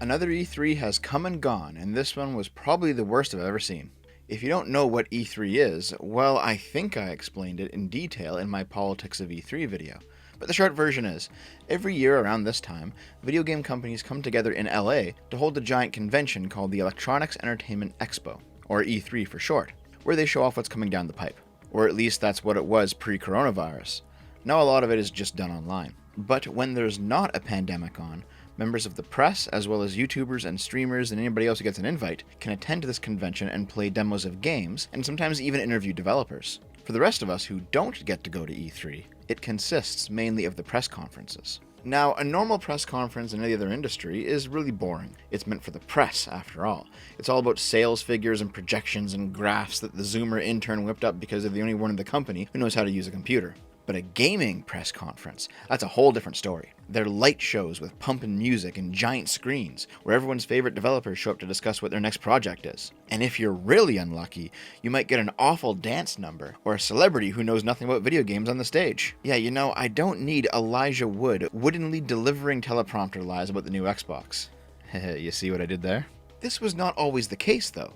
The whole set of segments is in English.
Another E3 has come and gone, and this one was probably the worst I've ever seen. If you don't know what E3 is, well, I think I explained it in detail in my Politics of E3 video. But the short version is, every year around this time, video game companies come together in LA to hold a giant convention called the Electronics Entertainment Expo, or E3 for short, where they show off what's coming down the pipe. Or at least that's what it was pre-coronavirus. Now a lot of it is just done online. But when there's not a pandemic on, members of the press, as well as YouTubers and streamers and anybody else who gets an invite, can attend to this convention and play demos of games, and sometimes even interview developers. For the rest of us who don't get to go to E3, it consists mainly of the press conferences. Now, a normal press conference in any other industry is really boring. It's meant for the press, after all. It's all about sales figures and projections and graphs that the Zoomer intern whipped up because they're the only one in the company who knows how to use a computer. But a gaming press conference, that's a whole different story. They're light shows with pumping music and giant screens, where everyone's favorite developers show up to discuss what their next project is. And if you're really unlucky, you might get an awful dance number, or a celebrity who knows nothing about video games on the stage. Yeah, you know, I don't need Elijah Wood woodenly delivering teleprompter lies about the new Xbox. You see what I did there? This was not always the case, though.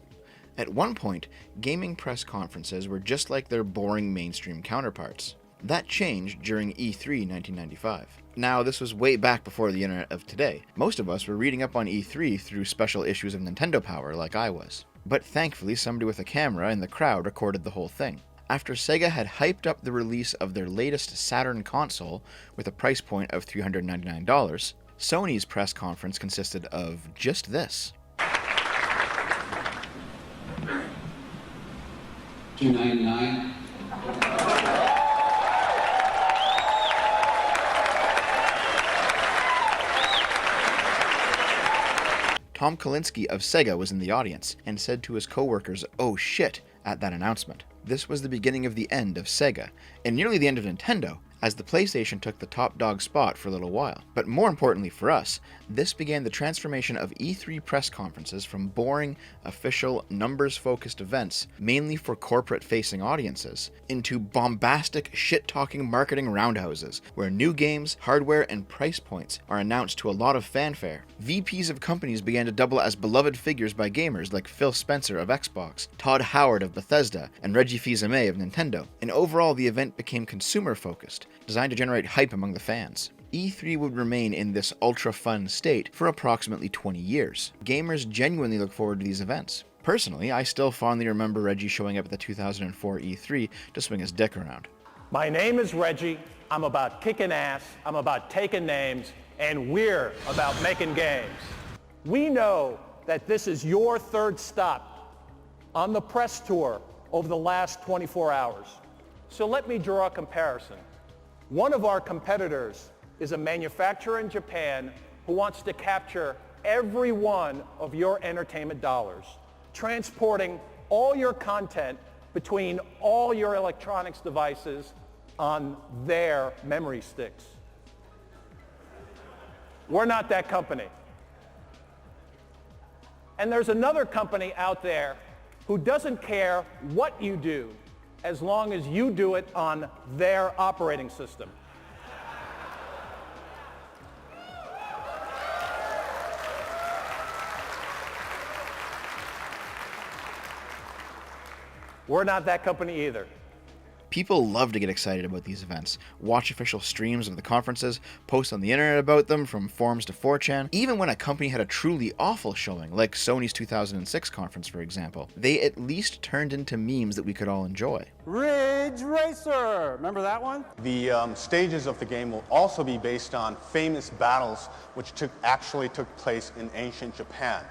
At one point, gaming press conferences were just like their boring mainstream counterparts. That changed during E3 1995. Now, this was way back before the internet of today. Most of us were reading up on E3 through special issues of Nintendo Power, like I was. But thankfully, somebody with a camera in the crowd recorded the whole thing. After Sega had hyped up the release of their latest Saturn console with a price point of $399, Sony's press conference consisted of just this. $299. Tom Kalinske of Sega was in the audience, and said to his co-workers, "Oh shit," at that announcement. This was the beginning of the end of Sega, and nearly the end of Nintendo, as the PlayStation took the top dog spot for a little while. But more importantly for us, this began the transformation of E3 press conferences from boring, official, numbers-focused events, mainly for corporate-facing audiences, into bombastic, shit-talking marketing roundhouses, where new games, hardware, and price points are announced to a lot of fanfare. VPs of companies began to double as beloved figures by gamers like Phil Spencer of Xbox, Todd Howard of Bethesda, and Reggie Fils-Aimé of Nintendo. And overall, the event became consumer-focused, designed to generate hype among the fans. E3 would remain in this ultra-fun state for approximately 20 years. Gamers genuinely look forward to these events. Personally, I still fondly remember Reggie showing up at the 2004 E3 to swing his dick around. My name is Reggie. I'm about kicking ass, I'm about taking names, and we're about making games. We know that this is your third stop on the press tour over the last 24 hours. So let me draw a comparison. One of our competitors is a manufacturer in Japan who wants to capture every one of your entertainment dollars, transporting all your content between all your electronics devices on their memory sticks. We're not that company. And there's another company out there who doesn't care what you do as long as you do it on their operating system. We're not that company either. People love to get excited about these events, watch official streams of the conferences, post on the internet about them from forums to 4chan. Even when a company had a truly awful showing, like Sony's 2006 conference for example, they at least turned into memes that we could all enjoy. Ridge Racer! Remember that one? The stages of the game will also be based on famous battles which actually took place in ancient Japan.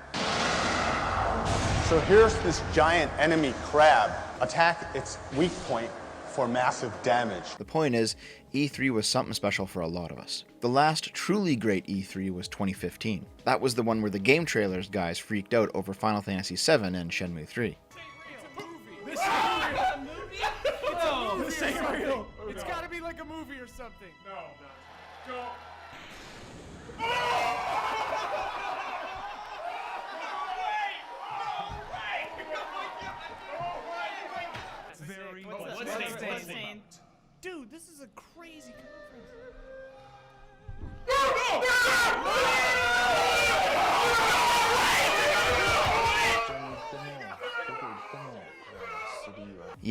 So here's this giant enemy crab. Attack its weak point for massive damage. The point is, E3 was something special for a lot of us. The last truly great E3 was 2015. That was the one where the game trailers guys freaked out over Final Fantasy VII and Shenmue 3. This ain't real. It's gotta be like a movie or something. No. Go. Dude, this is a crazy conference.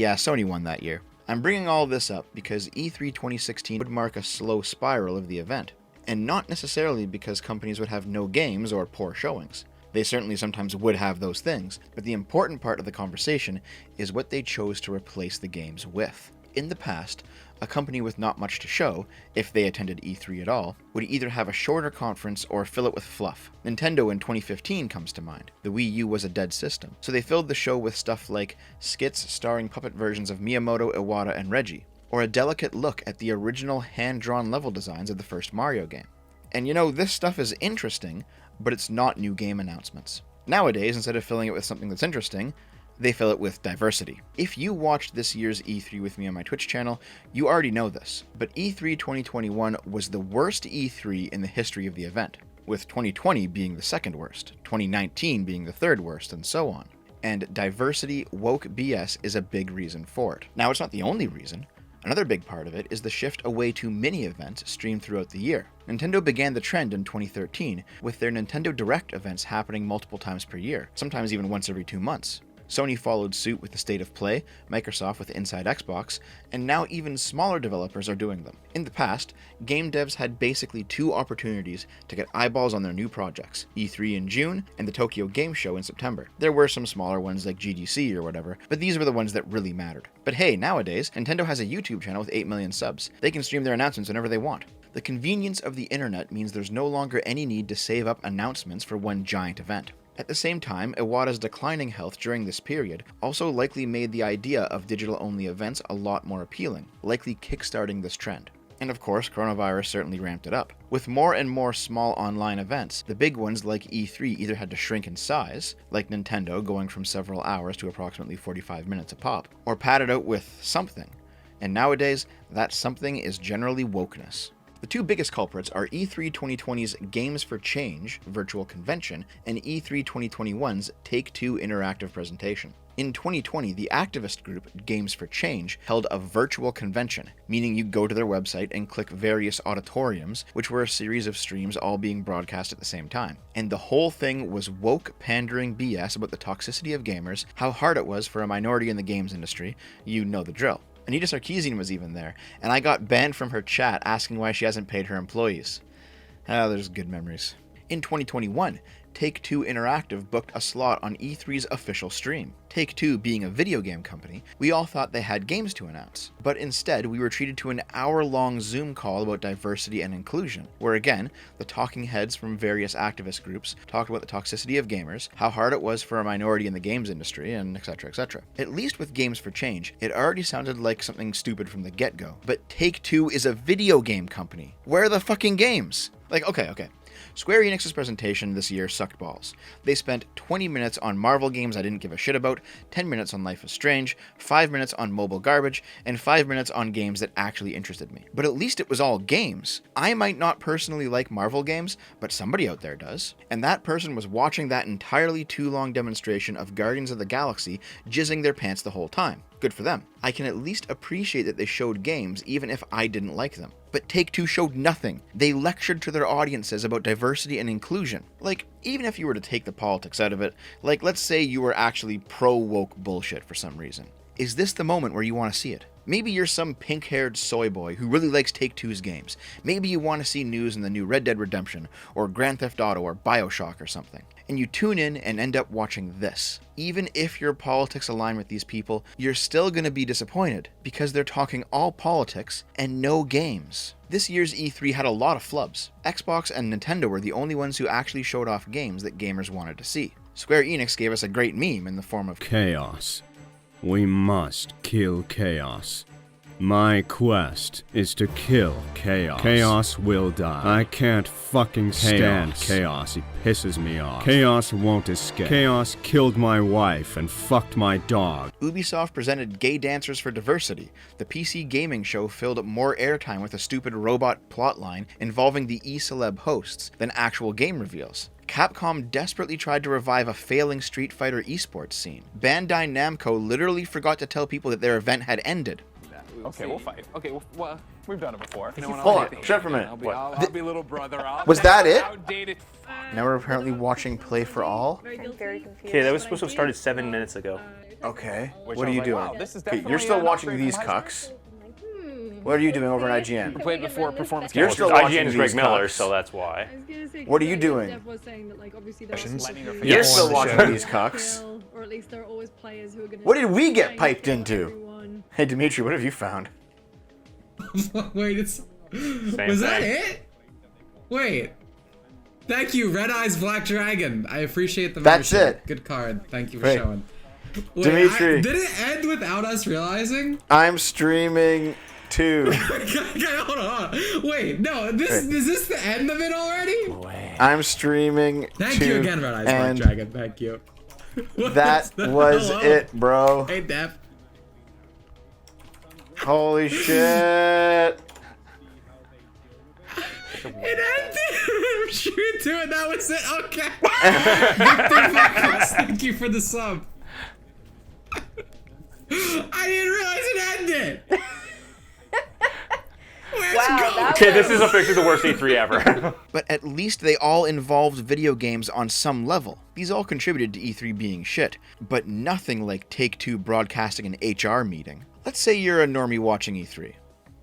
Yeah, Sony won that year. I'm bringing all this up because E3 2016 would mark a slow spiral of the event, and not necessarily because companies would have no games or poor showings. They certainly sometimes would have those things, but the important part of the conversation is what they chose to replace the games with. In the past, a company with not much to show, if they attended E3 at all, would either have a shorter conference or fill it with fluff. Nintendo in 2015 comes to mind. The Wii U was a dead system, so they filled the show with stuff like skits starring puppet versions of Miyamoto, Iwata, and Reggie, or a delicate look at the original hand-drawn level designs of the first Mario game. And you know, this stuff is interesting, but it's not new game announcements. Nowadays, instead of filling it with something that's interesting, they fill it with diversity. If you watched this year's E3 with me on my Twitch channel, you already know this, but E3 2021 was the worst E3 in the history of the event, with 2020 being the second worst, 2019 being the third worst, and so on. And diversity, woke BS is a big reason for it. Now, it's not the only reason. Another big part of it is the shift away to mini-events streamed throughout the year. Nintendo began the trend in 2013, with their Nintendo Direct events happening multiple times per year, sometimes even once every 2 months. Sony followed suit with the State of Play, Microsoft with Inside Xbox, and now even smaller developers are doing them. In the past, game devs had basically 2 opportunities to get eyeballs on their new projects, E3 in June and the Tokyo Game Show in September. There were some smaller ones like GDC or whatever, but these were the ones that really mattered. But hey, nowadays, Nintendo has a YouTube channel with 8 million subs. They can stream their announcements whenever they want. The convenience of the internet means there's no longer any need to save up announcements for one giant event. At the same time, Iwata's declining health during this period also likely made the idea of digital-only events a lot more appealing, likely kickstarting this trend. And of course, coronavirus certainly ramped it up. With more and more small online events, the big ones like E3 either had to shrink in size, like Nintendo going from several hours to approximately 45 minutes a pop, or padded out with something. And nowadays, that something is generally wokeness. The 2 biggest culprits are E3 2020's Games for Change virtual convention and E3 2021's Take-Two interactive presentation. In 2020, the activist group Games for Change held a virtual convention, meaning you go to their website and click various auditoriums, which were a series of streams all being broadcast at the same time. And the whole thing was woke pandering BS about the toxicity of gamers, how hard it was for a minority in the games industry, you know the drill. Anita Sarkeesian was even there, and I got banned from her chat asking why she hasn't paid her employees. There's good memories. In 2021, Take-Two Interactive booked a slot on E3's official stream. Take-Two being a video game company, we all thought they had games to announce, but instead we were treated to an hour-long Zoom call about diversity and inclusion, where again, the talking heads from various activist groups talked about the toxicity of gamers, how hard it was for a minority in the games industry, and etc, etc. At least with Games for Change, it already sounded like something stupid from the get-go, but Take-Two is a video game company. Where are the fucking games? Like, okay. Square Enix's presentation this year sucked balls. They spent 20 minutes on Marvel games I didn't give a shit about, 10 minutes on Life is Strange, 5 minutes on mobile garbage, and 5 minutes on games that actually interested me. But at least it was all games. I might not personally like Marvel games, but somebody out there does. And that person was watching that entirely too long demonstration of Guardians of the Galaxy jizzing their pants the whole time. Good for them. I can at least appreciate that they showed games even if I didn't like them. But Take-Two showed nothing. They lectured to their audiences about diversity and inclusion. Like, even if you were to take the politics out of it, like let's say you were actually pro-woke bullshit for some reason. Is this the moment where you want to see it? Maybe you're some pink-haired soy boy who really likes Take-Two's games. Maybe you want to see news in the new Red Dead Redemption, or Grand Theft Auto, or BioShock or something. And you tune in and end up watching this. Even if your politics align with these people, you're still going to be disappointed, because they're talking all politics and no games. This year's E3 had a lot of flubs. Xbox and Nintendo were the only ones who actually showed off games that gamers wanted to see. Square Enix gave us a great meme in the form of chaos. We must kill chaos. My quest is to kill chaos. Chaos will die. I can't fucking stand chaos. He pisses me off. Chaos won't escape. Chaos killed my wife and fucked my dog. Ubisoft presented Gay Dancers for Diversity. The PC gaming show filled more airtime with a stupid robot plotline involving the e-celeb hosts than actual game reveals. Capcom desperately tried to revive a failing Street Fighter esports scene. Bandai Namco literally forgot to tell people that their event had ended. Okay, we'll fight. Okay, well, we've done it before. Hold on, shut up for a minute. I'll be little brother. Was that it? Outdated. Now we're apparently watching Play for All? I'm very confused. Okay, that was supposed to have started 7 minutes ago. Okay. Which What I are was you like, doing? wow, this is Okay, definitely you're still an watching upgrade these from high cucks. What are you doing over at IGN? We played before performance. You're still watching IGN is these Greg Miller, cucks. so that's why. What are you doing? You're You're still watching these cucks. Or at least there are always players who are going to. What did we get piped into? Hey, Dimitri, what have you found? Wait, was that it? Wait. Thank you, Red Eyes Black Dragon. I appreciate the That's membership. it. Good card. Thank you for Wait. showing. Wait, Dimitri. did it end without us realizing? I'm streaming too. Hold on. Wait, no. Is this the end of it already? I'm streaming Thank too, you again, Red Eyes Black and Dragon. Thank you. that was Hello. it, bro. Hey, Def. Holy shit. It ended. Shoot to it. That was it. Okay. Victor Vegas, thank you for the sub. I didn't realize it ended. Okay, this is officially the worst E3 ever. But at least they all involved video games on some level. These all contributed to E3 being shit, but nothing like Take-Two broadcasting an HR meeting. Let's say you're a normie watching E3.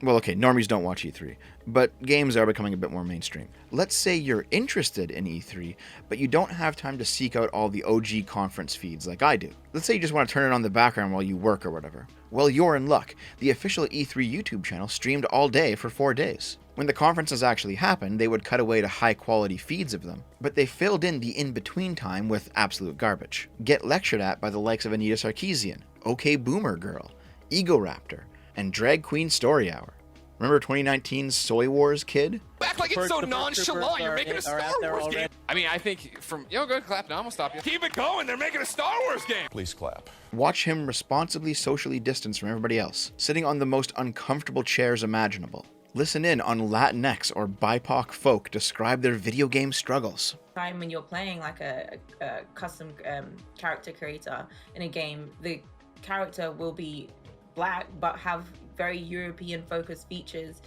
Well, okay, normies don't watch E3, but games are becoming a bit more mainstream. Let's say you're interested in E3, but you don't have time to seek out all the OG conference feeds like I do. Let's say you just want to turn it on the background while you work or whatever. Well, you're in luck. The official E3 YouTube channel streamed all day for 4 days. When the conferences actually happened, they would cut away to high-quality feeds of them, but they filled in the in-between time with absolute garbage. Get lectured at by the likes of Anita Sarkeesian, OK Boomer Girl, Ego Raptor, and Drag Queen Story Hour. Remember 2019's Soy Wars Kid? Act like it's so nonchalant. You're making a Star Wars game. I mean, I think from go ahead, clap. Now I'm gonna stop you. Keep it going. They're making a Star Wars game. Please clap. Watch him responsibly socially distanced from everybody else, sitting on the most uncomfortable chairs imaginable. Listen in on Latinx or BIPOC folk describe their video game struggles. Time when you're playing like a custom character creator in a game, the character will be black but have very European focused features,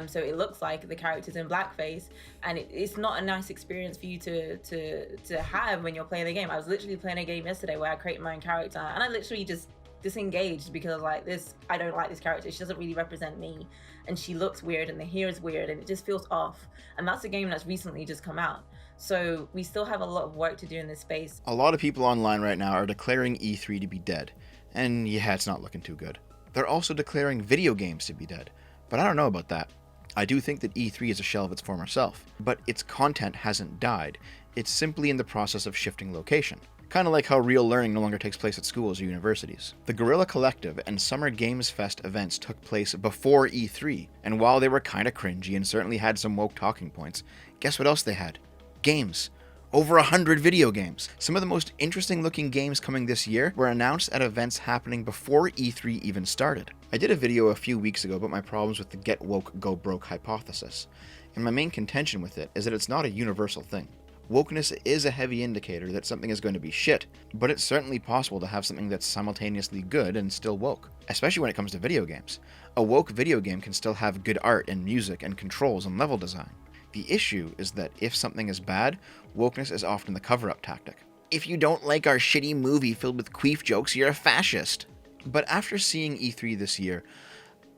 so it looks like the character's in blackface, and it's not a nice experience for you to have when you're playing the game. I was literally playing a game yesterday where I created my own character and I literally just disengaged because I was like, I don't like this character. She doesn't really represent me, and she looks weird, and the hair is weird, and it just feels off. And that's a game that's recently just come out. So we still have a lot of work to do in this space. A lot of people online right now are declaring E3 to be dead, and yeah, it's not looking too good. They're also declaring video games to be dead, but I don't know about that. I do think that E3 is a shell of its former self, but its content hasn't died. It's simply in the process of shifting location. Kind of like how real learning no longer takes place at schools or universities. The Guerrilla Collective and Summer Games Fest events took place before E3, and while they were kinda cringy and certainly had some woke talking points, guess what else they had? Games. Over 100 video games. Some of the most interesting looking games coming this year were announced at events happening before E3 even started. I did a video a few weeks ago about my problems with the get woke, go broke hypothesis, and my main contention with it is that it's not a universal thing. Wokeness is a heavy indicator that something is going to be shit, but it's certainly possible to have something that's simultaneously good and still woke, especially when it comes to video games. A woke video game can still have good art and music and controls and level design. The issue is that if something is bad, wokeness is often the cover-up tactic. If you don't like our shitty movie filled with queef jokes, you're a fascist. But after seeing E3 this year,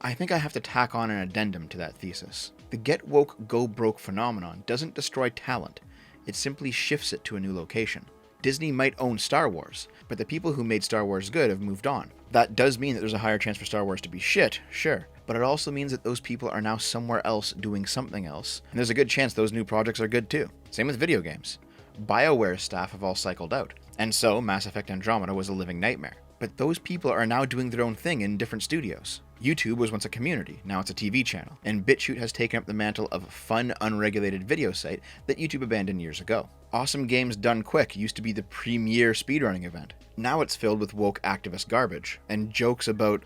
I think I have to tack on an addendum to that thesis. The get woke, go broke phenomenon doesn't destroy talent, it simply shifts it to a new location. Disney might own Star Wars, but the people who made Star Wars good have moved on. That does mean that there's a higher chance for Star Wars to be shit, sure, but it also means that those people are now somewhere else doing something else, and there's a good chance those new projects are good too. Same with video games. BioWare's staff have all cycled out, and so Mass Effect Andromeda was a living nightmare. But those people are now doing their own thing in different studios. YouTube was once a community, now it's a TV channel, and BitChute has taken up the mantle of a fun, unregulated video site that YouTube abandoned years ago. Awesome Games Done Quick used to be the premier speedrunning event. Now it's filled with woke activist garbage, and jokes about,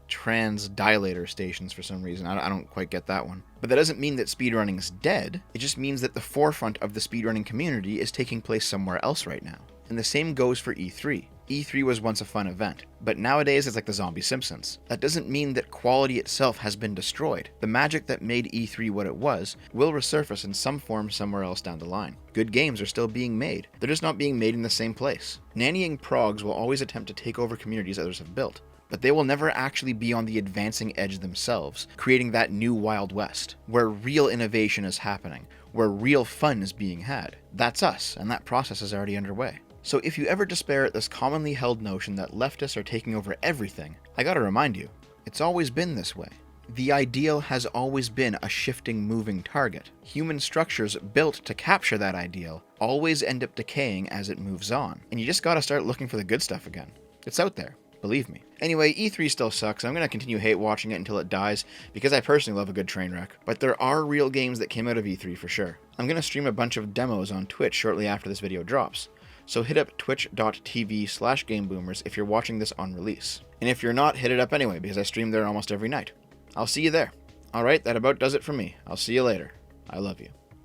trans dilator stations for some reason. I don't quite get that one. But that doesn't mean that speedrunning's dead, it just means that the forefront of the speedrunning community is taking place somewhere else right now. And the same goes for E3. E3 was once a fun event, but nowadays it's like the zombie Simpsons. That doesn't mean that quality itself has been destroyed. The magic that made E3 what it was will resurface in some form somewhere else down the line. Good games are still being made. They're just not being made in the same place. Nannying progs will always attempt to take over communities others have built, but they will never actually be on the advancing edge themselves, creating that new Wild West, where real innovation is happening, where real fun is being had. That's us, and that process is already underway. So if you ever despair at this commonly held notion that leftists are taking over everything, I gotta remind you, it's always been this way. The ideal has always been a shifting, moving target. Human structures built to capture that ideal always end up decaying as it moves on, and you just gotta start looking for the good stuff again. It's out there. Believe me. Anyway, E3 still sucks. I'm going to continue hate watching it until it dies, because I personally love a good train wreck. But there are real games that came out of E3 for sure. I'm going to stream a bunch of demos on Twitch shortly after this video drops, so hit up twitch.tv/GameBoomers if you're watching this on release. And if you're not, hit it up anyway, because I stream there almost every night. I'll see you there. Alright, that about does it for me. I'll see you later. I love you.